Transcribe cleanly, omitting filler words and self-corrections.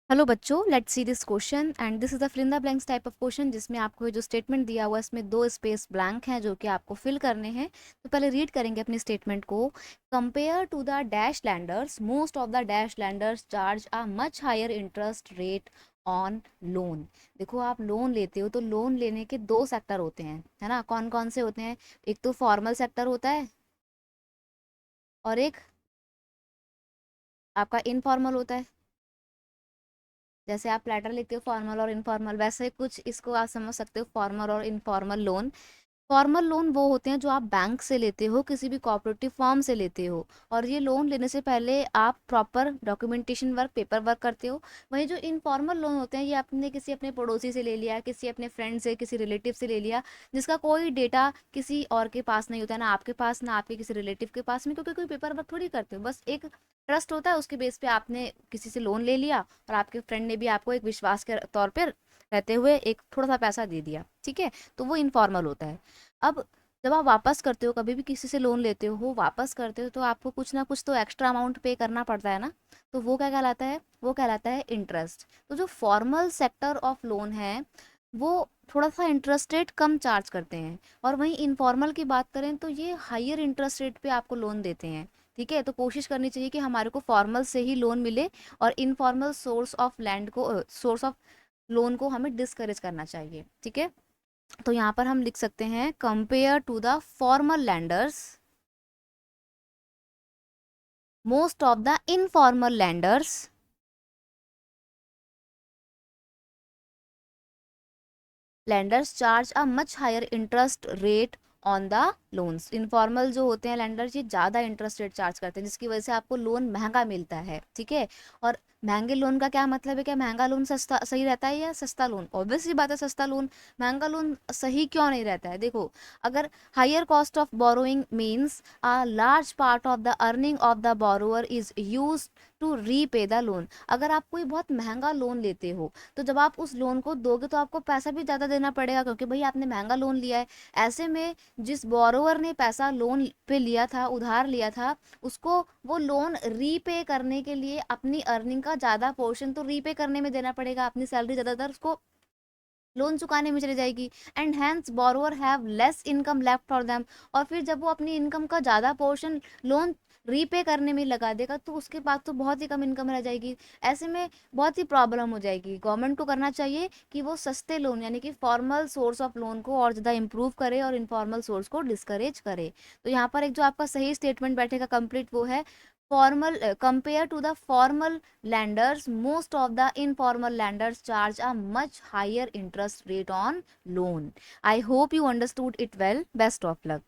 Hello बच्चों, let's see this question and this is the fill in the blanks type of question जिसमें आपको जो statement दिया हुआ है इसमें दो स्पेस ब्लैंक हैं जो कि आपको फिल करने हैं। तो पहले रीड करेंगे अपनी स्टेटमेंट को। Compare to the dash lenders, most of the dash lenders charge a much higher interest rate on loan. देखो, आप लोन लेते हो तो लोन लेने के दो सेक्टर होते हैं, है ना। कौन कौन से होते हैं? एक तो फॉर्मल सेक्टर होता है और एक आपका इनफॉर्मल होता है। जैसे आप लेटर लिखते हो फॉर्मल और इनफॉर्मल, वैसे कुछ इसको आप समझ सकते हो फॉर्मल और इनफॉर्मल लोन। फॉर्मल लोन वो होते हैं जो आप बैंक से लेते हो, किसी भी कोऑपरेटिव फर्म से लेते हो, और ये लोन लेने से पहले आप proper documentation work, paper work करते हो। वहीं जो इनफॉर्मल लोन होते हैं ये आपने किसी अपने पड़ोसी से ले लिया, किसी अपने फ्रेंड से, किसी रिलेटिव से ले लिया, जिसका कोई डेटा किसी और के पास नहीं होता है, ना आपके पास ना आपके किसी रिलेटिव के पास में, क्योंकि कोई पेपर वर्क थोड़ी करते हो, बस एक ट्रस्ट होता है, उसके बेस पे आपने किसी से लोन ले लिया और आपके फ्रेंड ने भी आपको एक विश्वास के तौर पर रहते हुए एक थोड़ा सा पैसा दे दिया, ठीक है। तो वो इनफॉर्मल होता है। अब जब आप वापस करते हो, कभी भी किसी से लोन लेते हो, वापस करते हो, तो आपको कुछ ना कुछ तो एक्स्ट्रा अमाउंट पे करना पड़ता है ना। तो वो क्या कहलाता है? वो कहलाता है इंटरेस्ट। तो जो फॉर्मल सेक्टर ऑफ लोन है वो थोड़ा सा इंटरेस्ट रेट कम चार्ज करते हैं, और वहीं इनफॉर्मल की बात करें तो ये हायर इंटरेस्ट रेट पे आपको लोन देते हैं। ठीक है, तो कोशिश करनी चाहिए कि हमारे को फॉर्मल से ही लोन मिले, और इनफॉर्मल सोर्स ऑफ लैंड को, सोर्स ऑफ लोन को हमें डिस्करेज करना चाहिए, ठीक है। तो यहाँ पर हम लिख सकते हैं compare to the formal lenders, most of the informal lenders charge a much higher interest rate on the loans. Informal जो होते हैं लैंडर्स ये ज़्यादा इंटरेस्ट रेट चार्ज करते हैं, जिसकी वजह से आपको लोन महंगा मिलता है, ठीक है। और महंगे लोन का क्या मतलब है? क्या महंगा लोन सस्ता सही रहता है या सस्ता लोन? ऑब्वियसली बात है, सस्ता लोन। महंगा लोन सही क्यों नहीं रहता है? देखो, अगर higher cost of borrowing means a large part of the earning of the borrower is use to repay the loan. अगर आप कोई बहुत महंगा लोन लेते हो तो जब आप उस लोन को दोगे तो आपको पैसा भी ज़्यादा देना पड़ेगा, क्योंकि भाई आपने महंगा लोन लिया है। ऐसे में जिस बोरोवर ने पैसा लोन पे लिया था, उधार लिया था, उसको वो लोन रीपे करने के लिए अपनी अर्निंग का ज़्यादा पोर्शन तो रीपे करने में देना पड़ेगा। अपनी सैलरी ज़्यादातर उसको लोन चुकाने में चली जाएगी, and hence borrower have less income left for them. और फिर जब वो अपनी इनकम का ज़्यादा पोर्शन लोन रीपे करने में लगा देगा तो उसके पास तो बहुत ही कम इनकम रह जाएगी। ऐसे में बहुत ही प्रॉब्लम हो जाएगी। गवर्नमेंट को करना चाहिए कि वो सस्ते लोन यानी कि फॉर्मल सोर्स ऑफ लोन को और ज़्यादा इंप्रूव करे और इनफॉर्मल सोर्स को डिस्करेज करे। तो यहाँ पर एक जो आपका सही स्टेटमेंट बैठेगा कंप्लीट वो है formal compared to the formal lenders, most of the informal lenders charge a much higher interest rate on loan. I hope you understood it well. Best of luck.